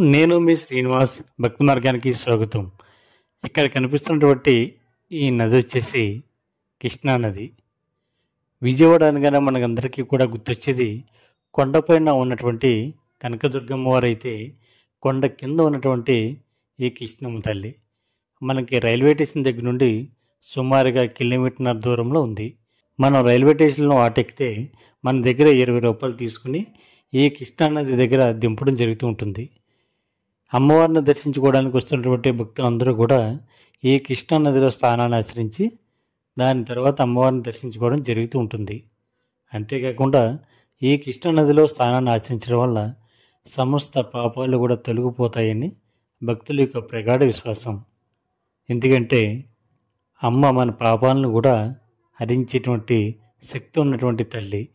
నేను మీ శ్రీనివాస్ భక్తి మార్గానికి స్వాగతం. ఇక్కడ కనిపిస్తున్నటువంటి ఈ నది వచ్చేసి కృష్ణా నది. విజయవాడ అనగానే మనకందరికీ కూడా గుర్తొచ్చేది కొండపైన ఉన్నటువంటి కనకదుర్గమ్మ వారైతే కొండ కింద ఉన్నటువంటి ఈ కృష్ణమ్మ తల్లి. మనకి రైల్వే స్టేషన్ దగ్గర నుండి సుమారుగా కిలోమీటర్న్నర దూరంలో ఉంది. మనం రైల్వే స్టేషన్లో ఆటెక్కితే మన దగ్గర 20 రూపాయలు తీసుకుని ఈ కృష్ణా నది దగ్గర దింపడం జరుగుతూ ఉంటుంది. అమ్మవారిని దర్శించుకోవడానికి వస్తున్నటువంటి భక్తులందరూ కూడా ఈ కృష్ణా నదిలో స్నానాన్ని ఆచరించి దాని తర్వాత అమ్మవారిని దర్శించుకోవడం జరుగుతూ ఉంటుంది. అంతేకాకుండా ఈ కృష్ణా నదిలో స్నానాన్ని ఆచరించడం వల్ల సమస్త పాపాలు కూడా తొలగిపోతాయని భక్తుల యొక్క ప్రగాఢ విశ్వాసం. ఎందుకంటే అమ్మ మన పాపాలను కూడా హరించేటువంటి శక్తి ఉన్నటువంటి తల్లి.